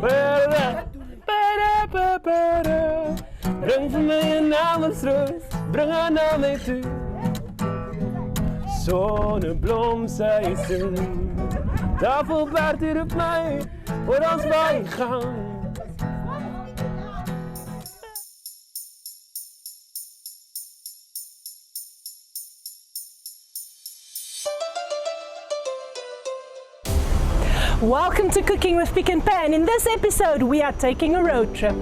Breng voor mij een namensrust, breng haar naar mij toe. Zonneblom, zij is er. Daarvoor waart u op mij, voor ons wij gaan. Welcome to Cooking with Pick and Pan. In this episode, we are taking a road trip.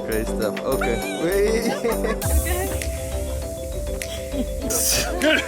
Great stuff. Okay. Wait. Good.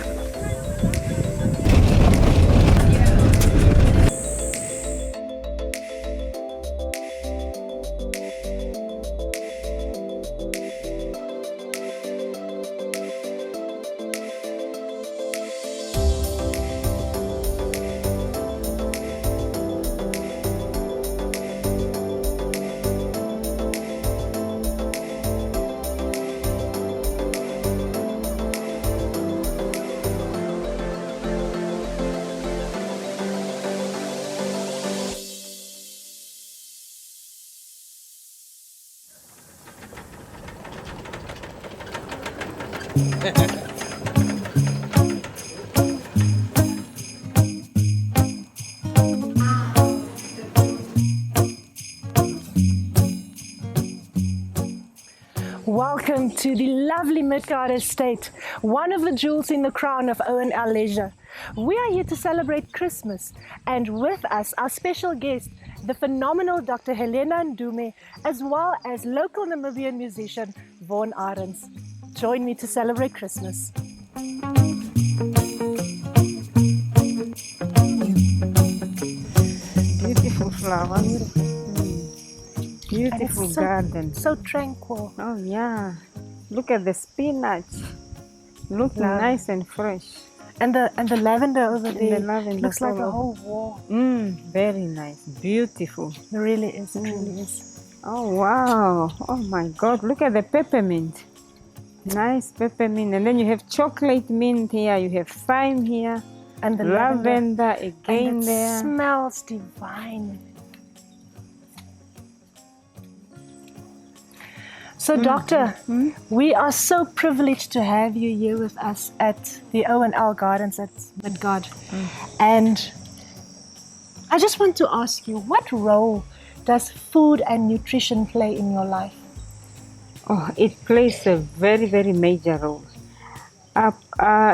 Welcome to the lovely Midgard estate, one of the jewels in the crown of 𝐏𝐢𝐜𝐤. We are here to celebrate Christmas, and with us, our special guest, the phenomenal Dr. 𝓒𝓸𝓸𝓸𝓴, as well as local Namibian musician 𝓏𝐢𝐜𝐜𝐤. Join me to celebrate Christmas. Beautiful flowers. Beautiful garden. So tranquil. Oh yeah. Look at the spinach. Looking nice and fresh. And the lavender over there. The lavender looks like a color. whole wall. Very nice. Beautiful. It really is. It really is. Oh wow. Oh my God. Look at the peppermint. Nice peppermint. And then you have chocolate mint here. You have thyme here. And the lavender again and it there. Smells divine. So, Doctor, we are so privileged to have you here with us at the O&L Gardens at Midgard. And I just want to ask you, what role does food and nutrition play in your life? Oh, it plays a very, very major role.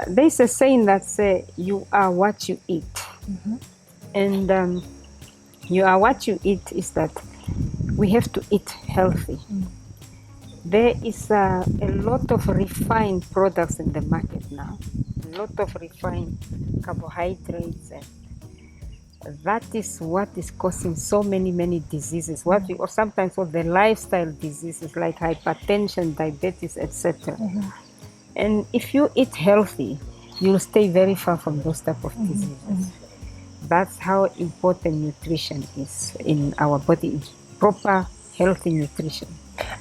There's a saying that says, you are what you eat. And you are what you eat is that we have to eat healthy. There is a lot of refined products in the market now. A lot of refined carbohydrates, and that is what is causing so many diseases. What we or sometimes call the lifestyle diseases like hypertension, diabetes, etc. And if you eat healthy, you'll stay very far from those type of diseases. That's how important nutrition is in our body. Proper, healthy nutrition.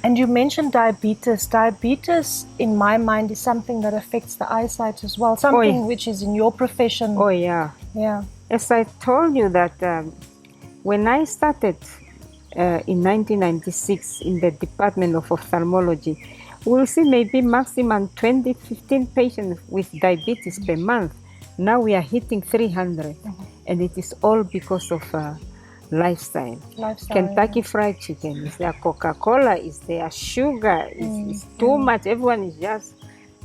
And you mentioned diabetes. Diabetes, in my mind, is something that affects the eyesight as well. Something which is in your profession. Oh, yeah. Yeah. As I told you that when I started in 1996 in the Department of Ophthalmology, we'll see maybe maximum 20, 15 patients with diabetes per month. Now we are hitting 300, and it is all because of lifestyle. Kentucky Fried Chicken, is there Coca-Cola, is there sugar, is too much. Everyone is just,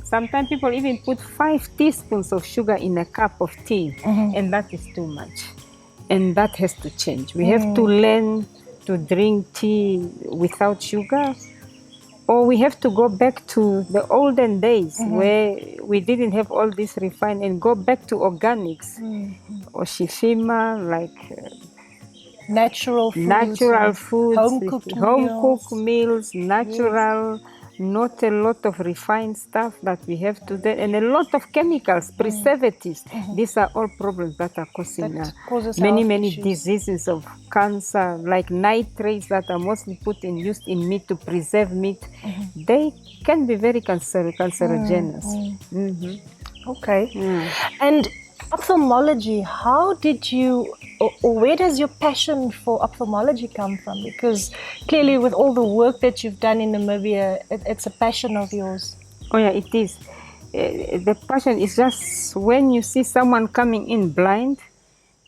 sometimes people even put 5 teaspoons of sugar in a cup of tea, and that is too much. And that has to change. We have to learn to drink tea without sugar, or we have to go back to the olden days where we didn't have all this refined, and go back to organics, or shifima, like Natural foods, home-cooked meals, natural, not a lot of refined stuff that we have today, and a lot of chemicals, preservatives. These are all problems that are causing many diseases of cancer, like nitrates that are mostly used in meat to preserve meat. They can be very cancerogenious. Okay. And ophthalmology, how did you, or where does your passion for ophthalmology come from? Because clearly with all the work that you've done in Namibia, it's a passion of yours. Oh yeah, it is. The passion is just when you see someone coming in blind,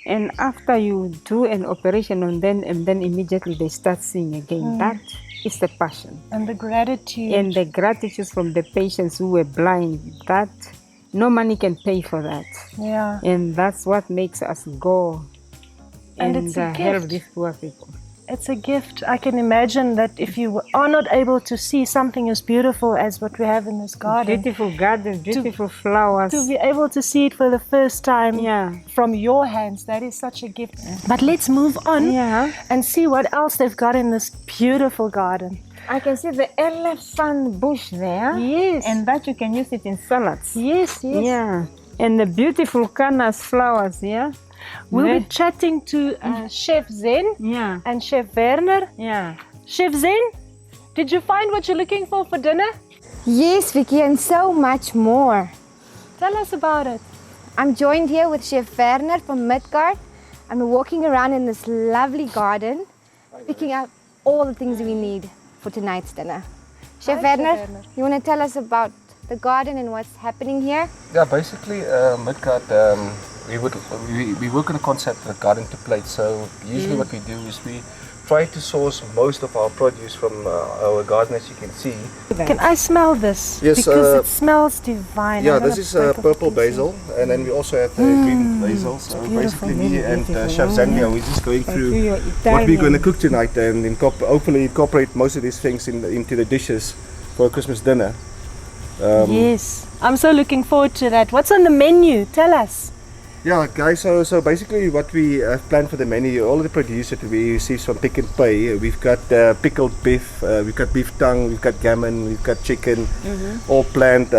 and after you do an operation on them, and then immediately they start seeing again. That is the passion. And the gratitude. And the gratitude from the patients who were blind, that no money can pay for that. Yeah. And that's what makes us go and it's a help gift. these poor people. It's a gift. I can imagine that if you are not able to see something as beautiful as what we have in this garden, Beautiful garden, beautiful flowers. to be able to see it for the first time Yeah. from your hands, that is such a gift. But let's move on and see what else they've got in this beautiful garden. I can see the elephant bush there. Yes. And that you can use it in salads. Yes. Yeah. And the beautiful canas flowers, yeah. We'll be chatting to Chef Zen Yeah. and Chef Werner. Yeah. Chef Zen, did you find what you're looking for dinner? Yes, Vicky, and so much more. Tell us about it. I'm joined here with Chef Werner from Midgard. I'm walking around in this lovely garden, picking up all the things we need for tonight's dinner. Chef Werner, you want to tell us about the garden and what's happening here? Yeah, basically, Midgard, we work on a concept of garden to plate. So usually what we do is we try to source most of our produce from our garden, as you can see. Can I smell this? Yes, because it smells divine. Yeah, I'm this gonna is break off purple a piece basil, and then we also have the green basil. So basically, me and Chef 𝓲𝓸𝓸𝓴, we're just going through what we're going to cook tonight, and hopefully incorporate most of these things into the dishes for Christmas dinner. Yes, I'm so looking forward to that. What's on the menu? Tell us. Yeah, guys, so basically what we have planned for the menu, all of the produce that we receive from Pick n Pay, we've got pickled beef, we've got beef tongue, we've got gammon, we've got chicken, all planned.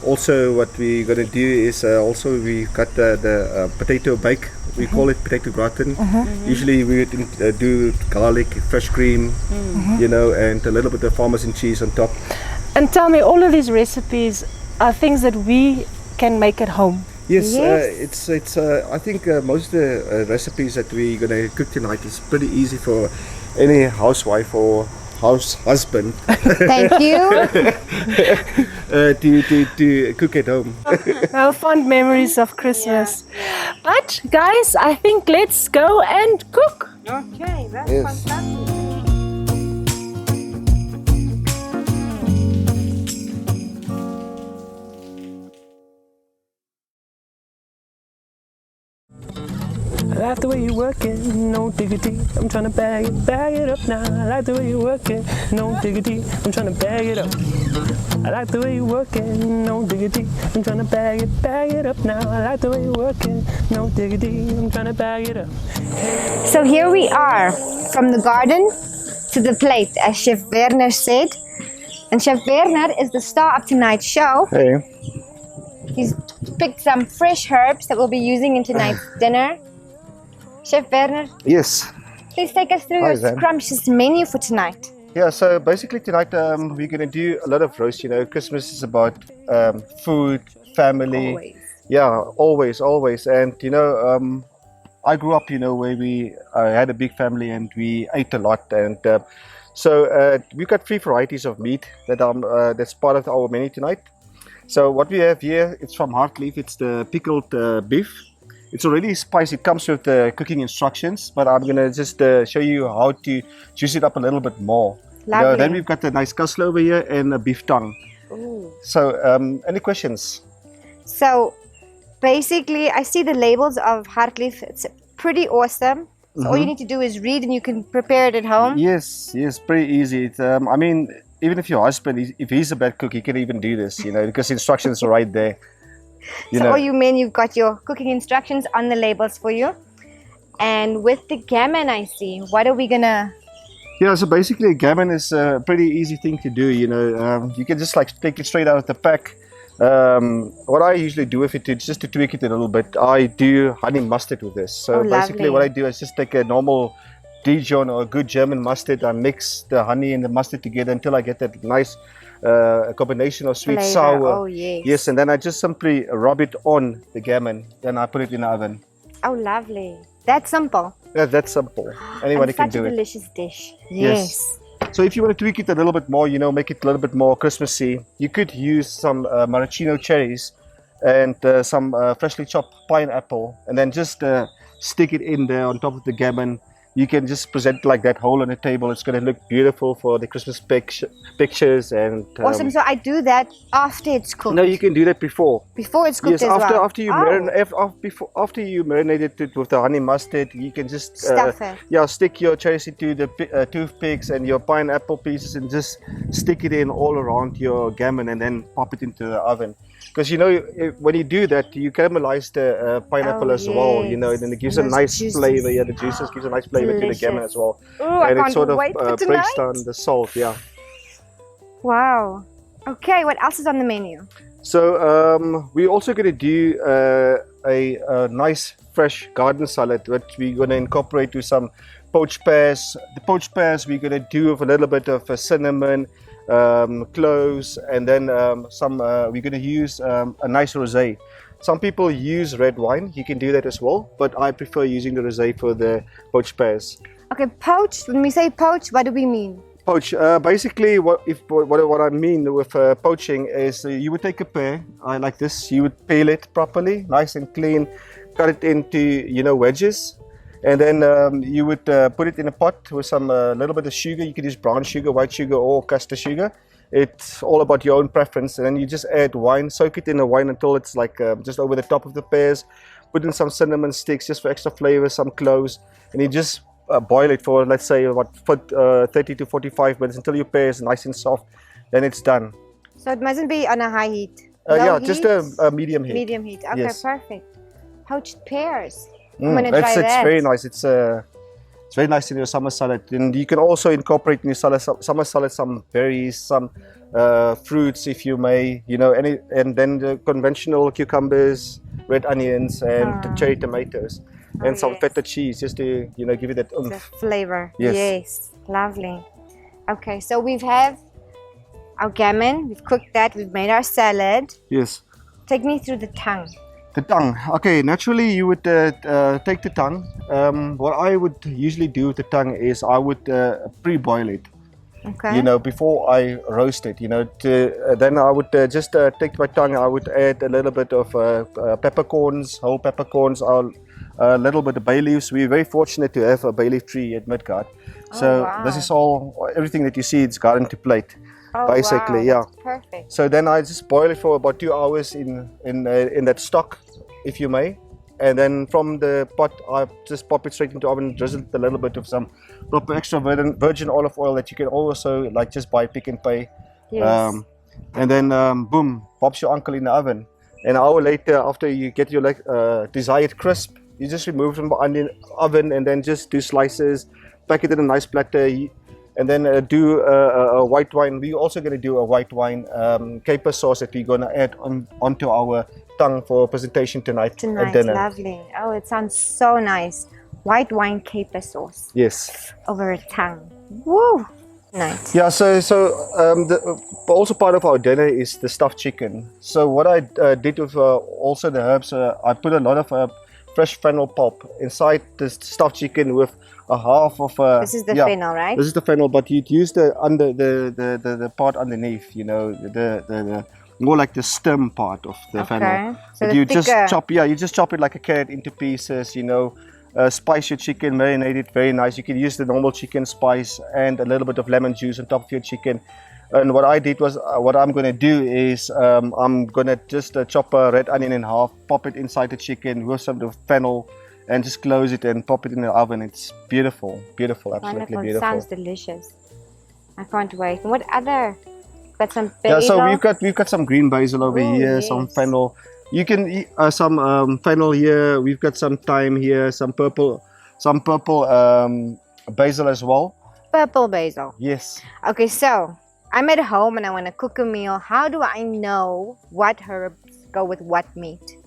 Also what we're going to do is also we've got the potato bake, we call it potato gratin. Usually we would do garlic, fresh cream, you know, and a little bit of Parmesan cheese on top. And tell me, all of these recipes are things that we can make at home. Yes, it's. I think most of the recipes that we're gonna cook tonight is pretty easy for any housewife or house husband. Thank you. to cook at home. Well, fond memories of Christmas. But guys, I think let's go and cook. Okay, that's Yes. fantastic. I like the way you work it, no diggity. I'm trying to bag it up now. I like the way you work it, no diggity. I'm trying to bag it up. I like the way you work it, no diggity. I'm trying to bag it up now. I like the way you work it, no diggity. I'm trying to bag it up. So here we are, from the garden to the plate, as Chef Werner said. And Chef Werner is the star of tonight's show. Hey. He's picked some fresh herbs that we'll be using in tonight's dinner. Chef Werner, Yes. please take us through Hi, your Zen. scrumptious menu for tonight. Yeah. So basically tonight we're gonna do a lot of roast. You know, Christmas is about food, family. Always. Yeah, always. And you know, I grew up, you know, where we had a big family and we ate a lot. And So we've got 3 varieties of meat that that's part of our menu tonight. So what we have here, it's from Heartleaf. It's the pickled beef. It's already spiced. It comes with the cooking instructions, but I'm gonna just show you how to juice it up a little bit more. Lovely. Then we've got the nice 𝓀𝓲 over here and a beef tongue. Ooh. So any questions? So basically, I see the labels of Heartleaf. It's pretty awesome. So all you need to do is read and you can prepare it at home. Yes, pretty easy. I mean, even if your husband, if he's a bad cook, he can even do this, because instructions are right there. So all you men, you've got your cooking instructions on the labels for you. And with the gammon, I see. What are we gonna? Yeah, so basically a gammon is a pretty easy thing to do, you can just like take it straight out of the pack. What I usually do with it, just to tweak it a little bit, I do honey mustard with this. So basically what I do is just take a normal Dijon or a good German mustard. I mix the honey and the mustard together until I get that nice combination of sweet, Flavor. sour. Oh, yes. Yes, and then I just simply rub it on the gammon. Then I put it in the oven. Oh, lovely. That's simple. Yeah, that's simple. Anybody can do Such a it. delicious dish. Yes. So if you want to tweak it a little bit more, make it a little bit more Christmassy, you could use some maraschino cherries and some freshly chopped pineapple, and then just stick it in there on top of the gammon. You can just present it like that whole on the table. It's going to look beautiful for the Christmas pictures. And Awesome. So I do that after it's cooked. no, you can do that before. Before it's cooked Yes, as after well. after you after you marinated it with the honey mustard, you can just Stuff it. Yeah, stick your cherries into the toothpicks and your pineapple pieces, and just stick it in all around your gammon, and then pop it into the oven. Because when you do that, you caramelize the pineapple as well. And then it gives a those nice juices. flavor. Yeah, the juices gives a nice flavor to the gammon as well. Ooh, I And it can't sort of wait for breaks tonight. down the salt. Yeah. Wow. Okay, what else is on the menu? So we're also going to do a nice fresh garden salad, which we're going to incorporate with some poached pears. The poached pears we're going to do with a little bit of cinnamon, cloves, and then we're going to use a nice rosé. Some people use red wine. You can do that as well, but I prefer using the rosé for the poached pears. Okay, poached. When we say poached, what do we mean? Poach. Basically, what I mean with poaching is you would take a pear like this. You would peel it properly, nice and clean, cut it into wedges, and then you would put it in a pot with some little bit of sugar. You could use brown sugar, white sugar, or caster sugar. It's all about your own preference. And then you just add wine, soak it in the wine until it's like just over the top of the pears. Put in some cinnamon sticks just for extra flavor, some cloves, and you just boil it for, let's say, about 30 to 45 minutes until your pear is nice and soft. Then it's done. So it mustn't be on a high heat. Yeah, Low just heat? a medium heat. Medium heat. Okay, Yes. perfect. Poached pears. I'm gonna try It's that. very nice. It's very nice in your summer salad. And you can also incorporate in your summer salad some berries, some fruits, if you may, and then the conventional cucumbers, red onions, and cherry tomatoes, and some yes. feta cheese, just to give it that The oomph. flavor. Yes. Lovely. Okay, so we've had our gammon. We've cooked that. We've made our salad. Yes. Take me through the tongue. The tongue. Okay, naturally you would take the tongue. What I would usually do with the tongue is I would pre-boil it. Okay. Before I roast it. Then I would just take my tongue. I would add a little bit of peppercorns, whole peppercorns, a little bit of bay leaves. We're very fortunate to have a bay leaf tree at Midgard. So wow. this is everything that you see. It's garden to plate. Oh, basically, wow, yeah. that's perfect. So then I just boil it for about 2 hours in that stock, if you may, and then from the pot I just pop it straight into the oven, drizzle it a little bit of some proper extra virgin olive oil that you can also just buy Pick and Pay. Yes. And then boom, pops your uncle in the oven. An hour later, after you get your desired crisp, you just remove from the oven and then just do slices, pack it in a nice platter. And then do a white wine. We're also going to do a white wine caper sauce that we're going to add onto our tongue for presentation tonight at dinner. Lovely. Oh, it sounds so nice. White wine caper sauce Yes. over a tongue. Woo! Nice. Yeah. So also part of our dinner is the stuffed chicken. So what I did with also the herbs, I put a lot of fresh fennel pulp inside the stuffed chicken with a half of a. This is the fennel, right? This is the fennel, but you'd use the part underneath. You know, the more like the stem part of the fennel. So but you just chop. Yeah, you just chop it like a carrot into pieces. You know. Spice your chicken, marinate it very nice. You can use the normal chicken spice and a little bit of lemon juice on top of your chicken. And what I did was, what I'm going to do is, I'm going to just chop a red onion in half, pop it inside the chicken with some of the fennel, and just close it and pop it in the oven. It's beautiful, beautiful, absolutely beautiful. Sounds delicious. I can't wait. And what other? Got some basil? Yeah, so we've got some green basil over here, some fennel. You can eat some fennel here. We've got some thyme here, some purple basil as well. Purple basil. Yes. Okay, so I'm at home and I want to cook a meal. How do I know what herbs go with what meat?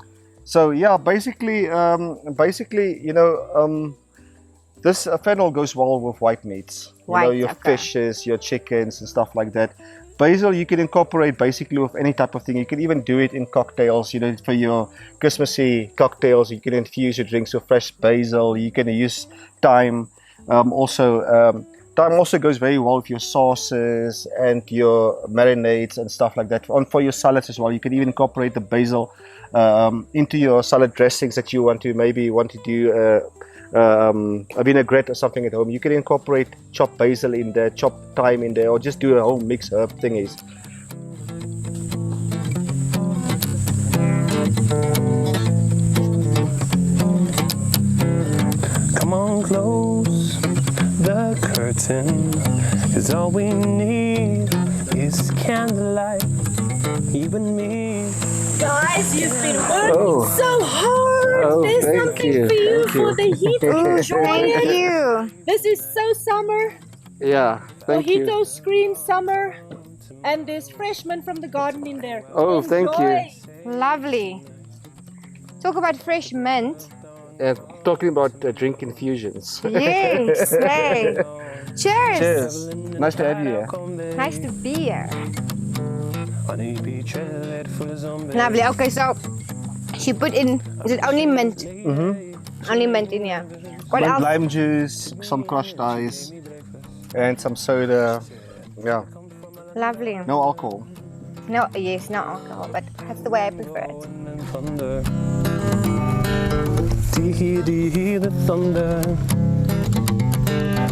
So yeah, basically, you know, this fennel goes well with white meats. You know, your fishes, your chickens, and stuff like that. Basil you can incorporate basically with any type of thing. You can even do it in cocktails, you know, for your Christmassy cocktails. You can infuse your drinks with fresh basil. You can use thyme. Thyme also goes very well with your sauces and your marinades and stuff like that. And for your salads as well, you can even incorporate the basil into your salad dressings that you want to do a vinaigrette or something at home. You can incorporate chopped basil in there, chopped thyme in there, or just do a whole mix herb thingies. Come on, close the curtain, 'cause all we need is candlelight, you and me. Guys, you've been working so hard. There's something for you for the heat. Thank you. This is so summer. Yeah, thank you. Mojito screams summer. And there's fresh mint from the garden in there. Oh, thank you. Lovely. Talk about fresh mint. Talking about drink infusions. Yes. Hey. Cheers. Cheers. Nice to have you here. Nice to be here. Lovely. Okay, so she put in, is it only mint? Mm-hmm. Only mint in here. What else? Lime juice, some crushed ice, and some soda. Yeah. Lovely. No alcohol. No, yes, no alcohol, but that's the way I prefer it. Do you hear the thunder?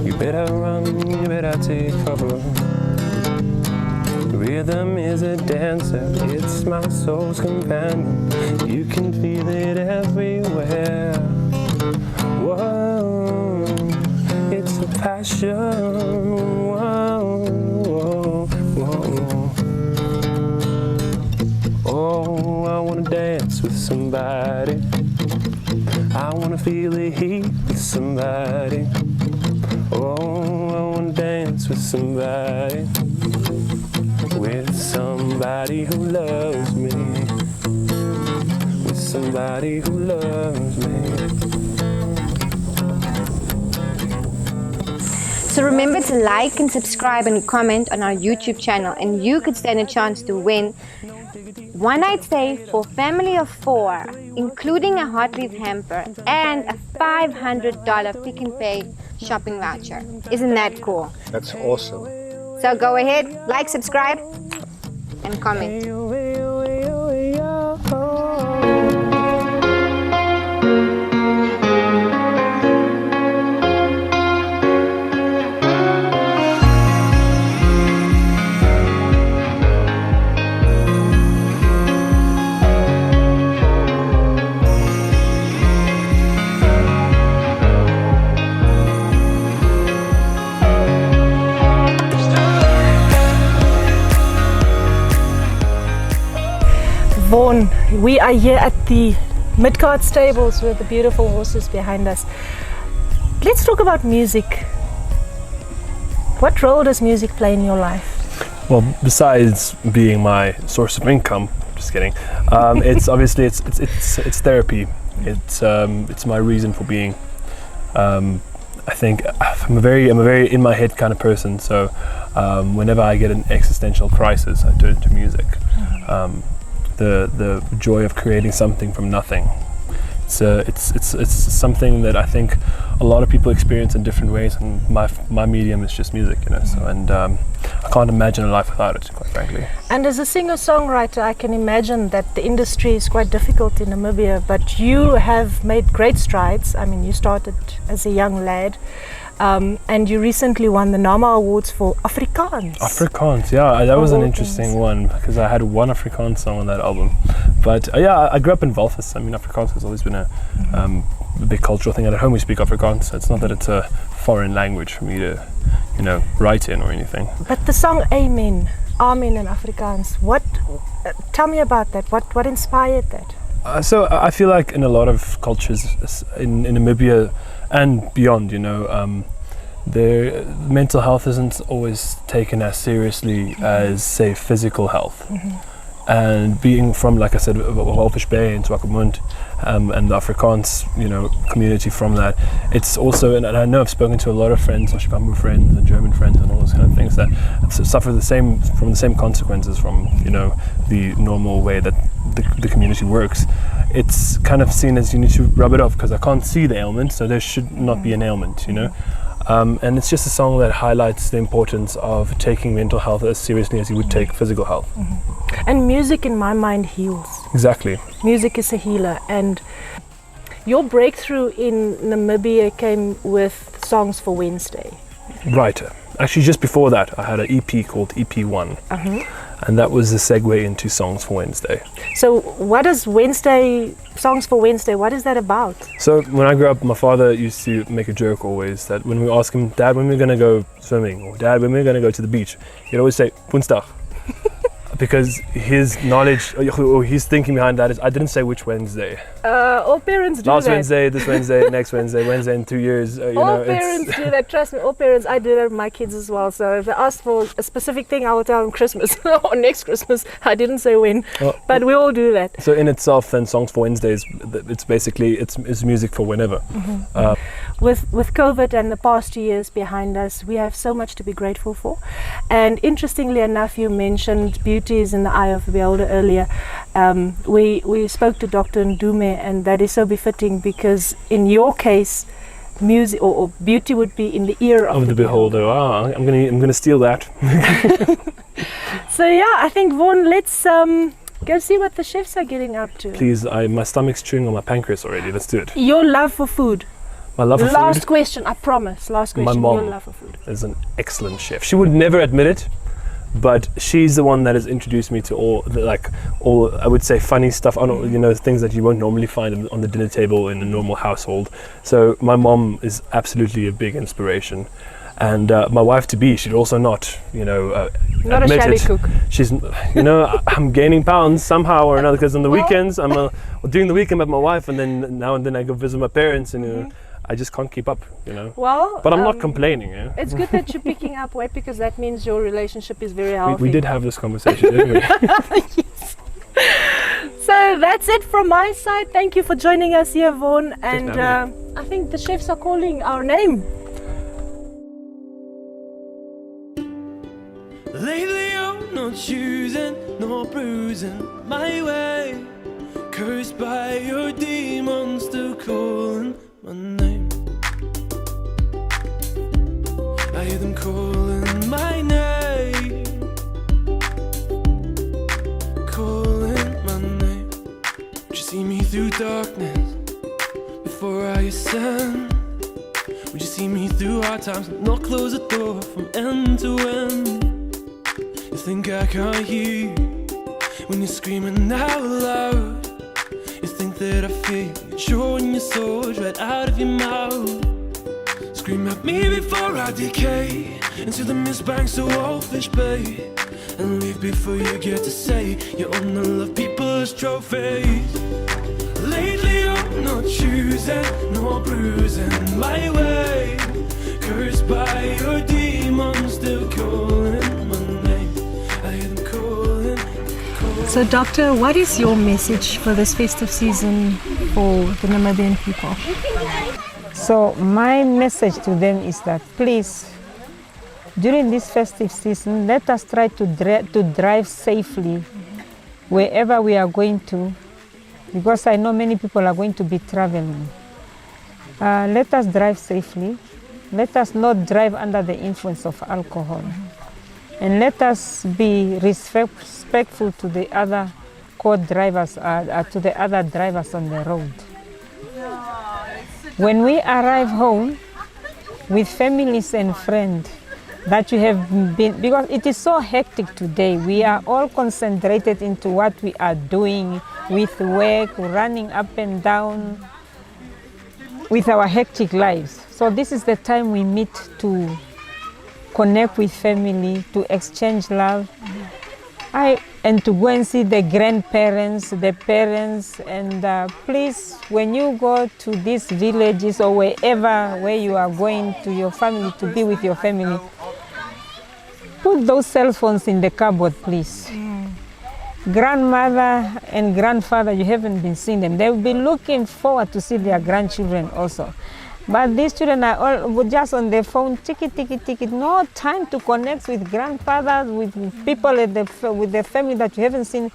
You better run, you better take cover. Rhythm is a dancer, it's my soul's companion. You can feel it everywhere. Whoa, it's a passion. Whoa, whoa, whoa. Oh, I wanna dance with somebody. I wanna feel the heat with somebody. Oh, I wanna dance with somebody. With somebody who loves me. With somebody who loves me. So remember to like and subscribe and comment on our YouTube channel, and you could stand a chance to win one night stay for family of 4, including a hot leaf hamper and a $500 Pick and Pay shopping voucher. Isn't that cool? That's awesome. So go ahead, like, subscribe, and comment. Vaughan, we are here at the Midgard stables with the beautiful horses behind us. Let's talk about music. What role does music play in your life? Well, besides being my source of income, just kidding. It's obviously it's therapy. It's my reason for being. I think I'm a very in my head kind of person. So whenever I get an existential crisis, I turn to music. The joy of creating something from nothing. It's something that I think a lot of people experience in different ways, and my medium is just music, you know. So I can't imagine a life without it, quite frankly. And as a singer-songwriter, I can imagine that the industry is quite difficult in Namibia, but you have made great strides. I mean, you started as a young lad. And you recently won the NAMA Awards for Afrikaans. Afrikaans, yeah, that was an interesting one because I had one Afrikaans song on that album. But yeah, I grew up in Walvis. I mean, Afrikaans has always been a big cultural thing. And at home we speak Afrikaans. So it's not that it's a foreign language for me to, you know, write in or anything. But the song Amen in Afrikaans, tell me about that. What inspired that? So I feel like in a lot of cultures in Namibia and beyond, you know, their mental health isn't always taken as seriously as, say, physical health. And being from, like I said, Walvis Bay and Swakopmund, and the Afrikaans, you know, community from that, it's also, and I know I've spoken to a lot of friends, Oshikambu friends and German friends and all those kind of things that suffer from the same consequences from, you know, the normal way that the community works. It's kind of seen as you need to rub it off because I can't see the ailment, so there should not be an ailment, you know. And it's just a song that highlights the importance of taking mental health as seriously as you would take physical health. And music, in my mind, heals. Exactly. Music is a healer. And your breakthrough in Namibia came with Songs for Wednesday. Right. Actually, just before that, I had an EP called EP1. And that was the segue into Songs for Wednesday. So what is Songs for Wednesday, what is that about? So when I grew up, my father used to make a joke always that when we ask him, Dad, when we're going to go swimming, or Dad, when we're going to go to the beach, he'd always say, Woensdag. Because his knowledge, or his thinking behind that is, I didn't say which Wednesday. All parents do Last that. Wednesday, this Wednesday, next Wednesday, Wednesday in 2 years. All parents do that, trust me, all parents, I do that with my kids as well. So if they ask for a specific thing, I will tell them Christmas or next Christmas. I didn't say when, but we all do that. So in itself, then Songs for Wednesdays, it's basically, it's music for whenever. With COVID and the past 2 years behind us, we have so much to be grateful for. And interestingly enough, you mentioned beauty is in the eye of the beholder earlier. We spoke to Dr. Ndume, and that is so befitting because in your case, music or beauty would be in the ear of the beholder. Wow, I'm gonna steal that. So yeah, I think Vaughan, let's go see what the chefs are getting up to. Please, my stomach's chewing on my pancreas already. Let's do it. Your love for food. My love for food. Last question, I promise. Last question. My mom your love for food is an excellent chef. She would never admit it, but she's the one that has introduced me to all I would say funny stuff, you know, things that you won't normally find on the dinner table in a normal household. So my mom is absolutely a big inspiration. And my wife to be, she'd also not, you know, not admit a shabby it. cook. She's, you know, I'm gaining pounds somehow or another because on the weekends I'm doing the weekend with my wife, and then now and then I go visit my parents, and you know, I just can't keep up, you know. Well, but I'm not complaining. Yeah? It's good that you're picking up weight because that means your relationship is very healthy. We did have this conversation, didn't we? Yes. So that's it from my side. Thank you for joining us here, Vaughan. And I think the chefs are calling our name. Lately I'm not choosing nor bruising my way, cursed by your demons still calling my name. I hear them calling my name, calling my name. Would you see me through darkness before I ascend? Would you see me through hard times and not close the door from end to end? You think I can't hear you when you're screaming out loud. You think that I feel you showing your soul right out of your mouth. Scream at me before I decay into the mist banks of Walvis Bay, and leave before you get to say you only love people as trophies. Lately I'm not choosing nor bruising my way, cursed by your demons still calling my name. I hear them calling. So Doctor, what is your message for this festive season for the Namibian people? So my message to them is that please, during this festive season, let us try to drive safely wherever we are going to. because I know many people are going to be traveling. Let us drive safely. Let us not drive under the influence of alcohol. And let us be respectful to the other co-drivers, to the other drivers on the road. When we arrive home with families and friends that you have been, because it is so hectic today, we are all concentrated into what we are doing with work, running up and down with our hectic lives. So this is the time we meet to connect with family, to exchange love, and to go and see the grandparents, the parents, and please, when you go to these villages or wherever where you are going to your family, to be with your family, put those cell phones in the cupboard, please. Grandmother and grandfather, you haven't been seeing them. They will be looking forward to see their grandchildren also. But these children are all just on their phone, ticket. No time to connect with grandfathers, with people with the family that you haven't seen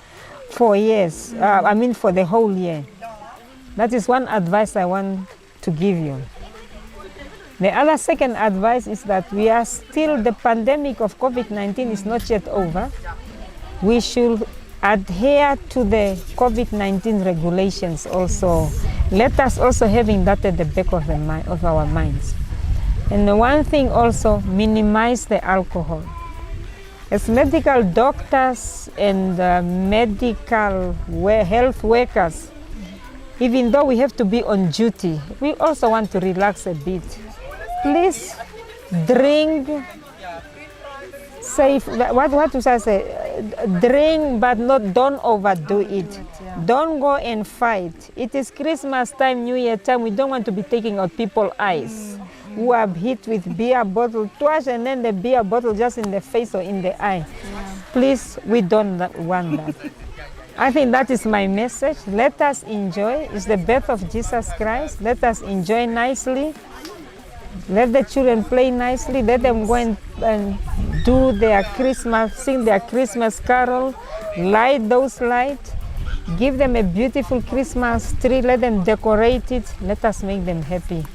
for years. For the whole year. That is one advice I want to give you. The other second advice is that we are still, the pandemic of COVID-19 is not yet over. We should adhere to the COVID-19 regulations also. Let us also having that at the back of our minds. And the one thing also, minimize the alcohol. As medical doctors and medical health workers, even though we have to be on duty, we also want to relax a bit. Please drink safe. What do I say? Drink, but don't overdo it. Don't go and fight. It is Christmas time, New Year time. We don't want to be taking out people's eyes who are hit with beer bottle twice and then the beer bottle just in the face or in the eye. Please, we don't want that. I think that is my message. Let us enjoy. It's the birth of Jesus Christ. Let us enjoy nicely. Let the children play nicely. Let them go and do their Christmas, sing their Christmas carol, light those lights, give them a beautiful Christmas tree, let them decorate it. Let us make them happy.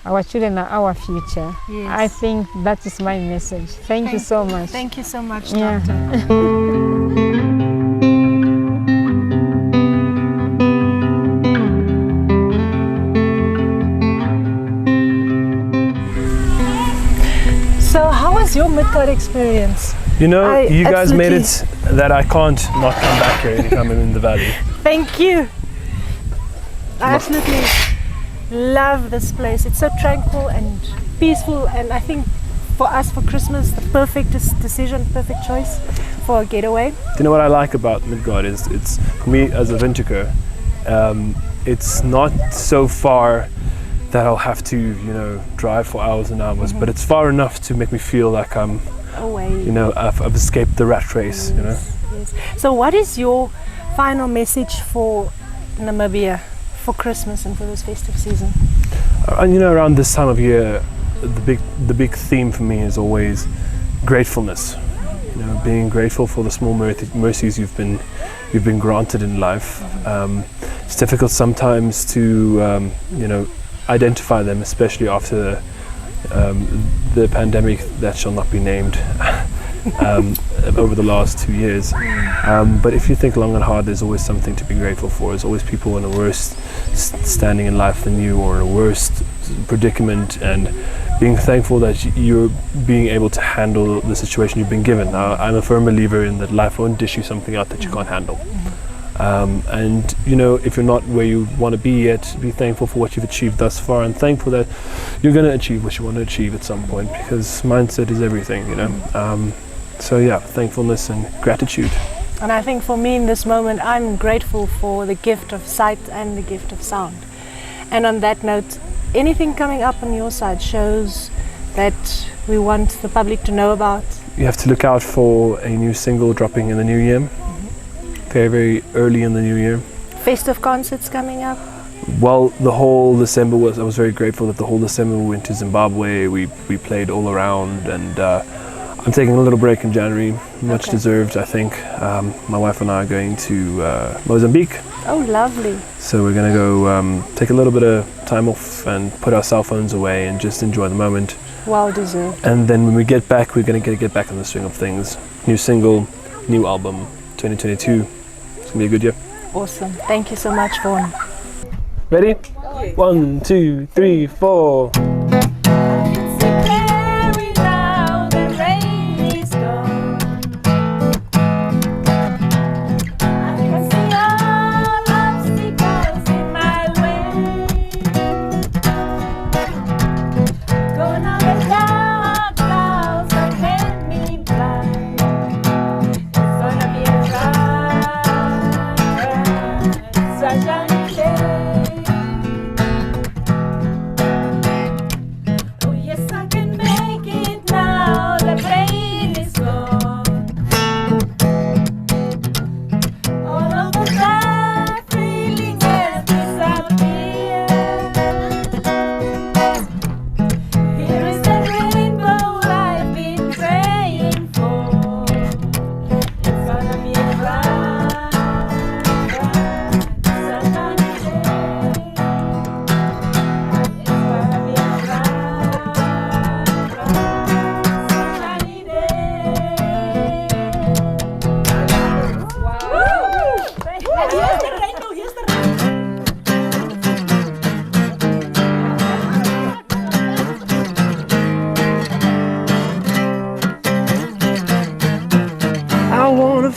Our children are our future. Yes. I think that is my message. Thank you so much. Thank you so much, Yeah. Doctor. So how was your Midgard experience? You know, you guys made absolutely- it that I can't not come back here anytime I'm in the valley. Thank you. I absolutely love this place. It's so tranquil and peaceful, and I think for us for Christmas, the perfect decision, perfect choice for a getaway. You know what I like about Midgard is it's, for me as a 𝓲𝓸𝓸𝓴, it's not so far that I'll have to, drive for hours and hours, but it's far enough to make me feel like I'm, Away. I've escaped the rat race, Yes. So what is your final message for Namibia for Christmas and for this festive season? And around this time of year, the big theme for me is always gratefulness. Being grateful for the small mercies you've been granted in life. It's difficult sometimes to identify them, especially after the pandemic that shall not be named over the last 2 years. But if you think long and hard, there's always something to be grateful for. There's always people in a worse standing in life than you, or in a worse predicament, and being thankful that you're being able to handle the situation you've been given. I'm a firm believer in that life won't dish you something out that you can't handle. And if you're not where you want to be yet, be thankful for what you've achieved thus far, and thankful that you're going to achieve what you want to achieve at some point, because mindset is everything, So yeah, thankfulness and gratitude. And I think for me in this moment, I'm grateful for the gift of sight and the gift of sound. And on that note, anything coming up on your side, shows that we want the public to know about? You have to look out for a new single dropping in the new year. Very, very early in the new year. Festive concerts coming up? Well, the whole December I was very grateful that the whole December we went to Zimbabwe. We played all around, and I'm taking a little break in January, much deserved, I think. My wife and I are going to Mozambique. Oh, lovely. So we're gonna go take a little bit of time off and put our cell phones away and just enjoy the moment. Well deserved. And then when we get back, we're gonna get back on the swing of things. New single, new album, 2022. It's gonna be a good year. Awesome. Thank you so much, Vaughan. Ready? 1, 2, 3, 4.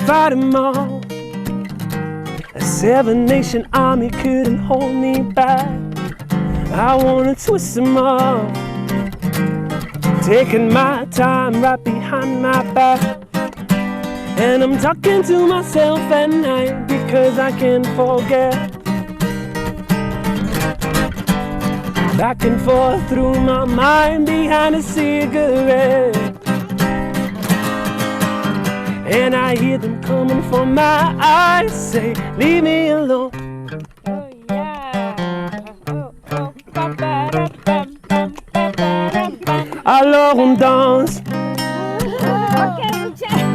Fight 'em all. A 7-nation army couldn't hold me back. I wanna twist 'em all, taking my time right behind my back. And I'm talking to myself at night because I can't forget. Back and forth through my mind behind a cigarette. And I hear them coming from my eyes, say, leave me alone. Oh yeah. Alors on danse.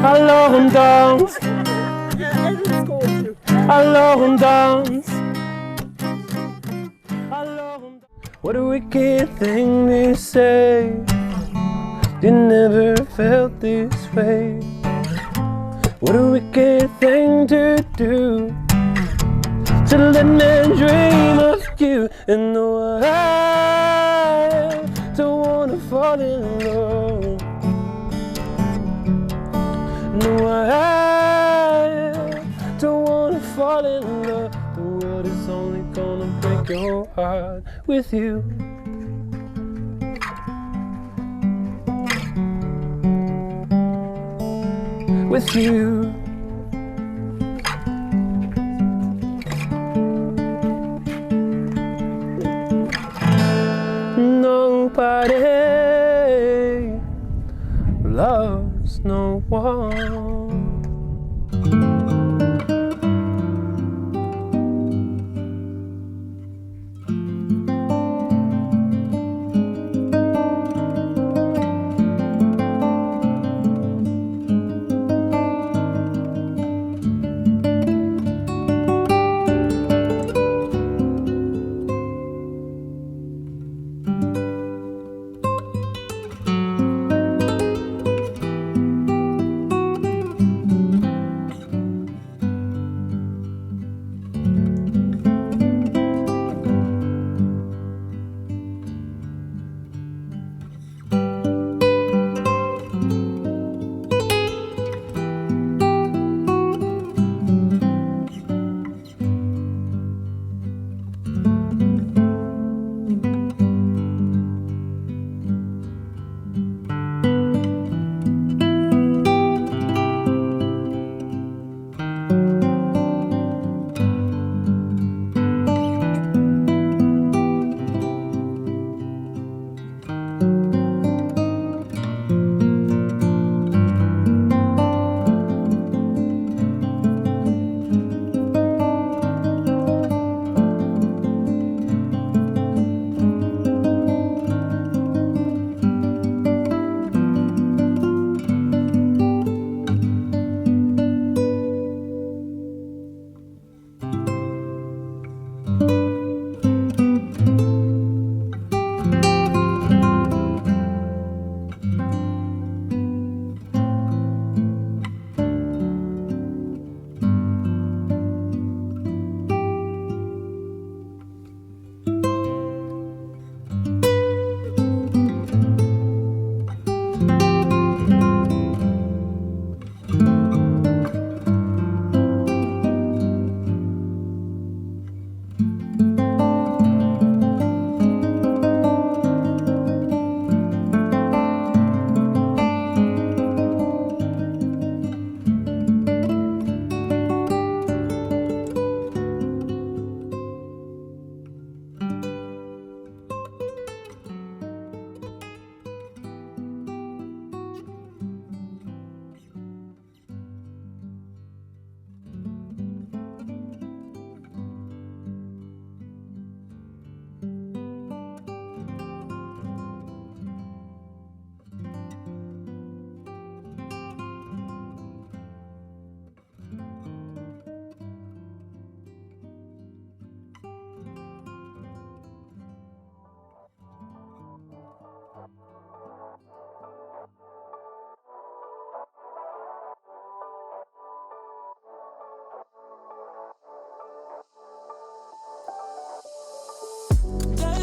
Alors on danse. Alors on danse. Alors on danse. What a wicked thing to say. You never felt this way. What a wicked thing to do, to let me dream of you. And no, I don't wanna fall in love. No, I don't wanna fall in love. The world is only gonna break your heart with you. With you. Nobody loves no one.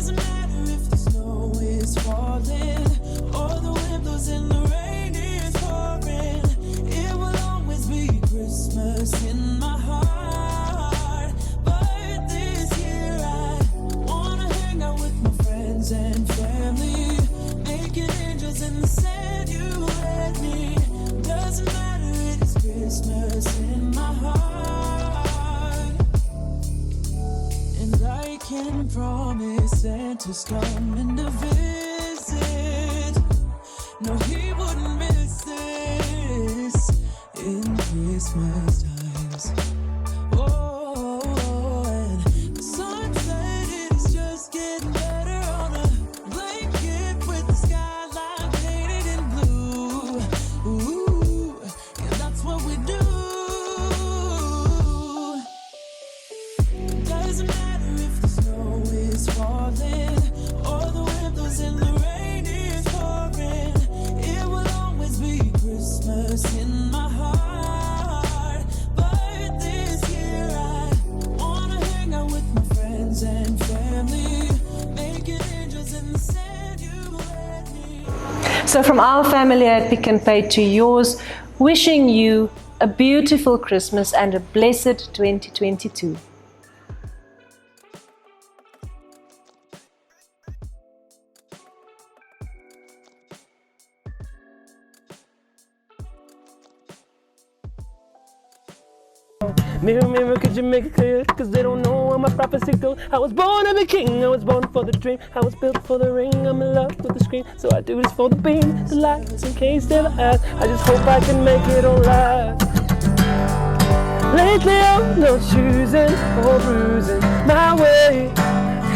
Doesn't matter if the snow is falling or the wind blows and the rain is pouring. It will always be Christmas in my heart. But this year I wanna hang out with my friends and family, making angels in the sand, you and me. Doesn't matter, it is Christmas in my heart. And I can promise Santa's coming to visit. No, he wouldn't miss this in Christmas times. Oh, and the sun said it's just getting better on a blanket with the skyline painted in blue. Ooh, yeah, that's what we do. Doesn't matter if the snow is falling or the wind blows and the rain is pouring. It will always be Christmas in my heart. But this year I wanna hang out with my friends and family, making angels in the sand, you and me. So from our family at Pick n Pay to yours, wishing you a beautiful Christmas and a blessed 2022. Mirror, mirror, could you make it clear? Cause they don't know where my prophecy goes. I was born to be king, I was born for the dream, I was built for the ring, I'm in love with the screen. So I do this for the beam, the lights, in case they ever ask. I just hope I can make it alright. Lately I'm not choosing or bruising my way.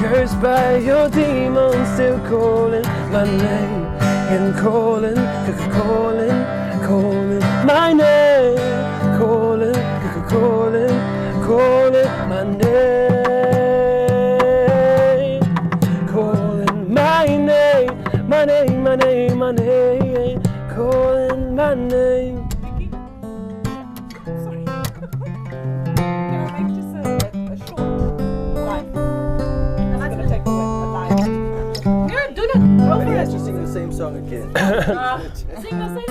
Cursed by your demons, still calling my name. And calling, calling, calling my name. Calling, calling, calling my name. Calling my name, my name, my name, my name. Calling my name. Just sing the same song again. Sing the same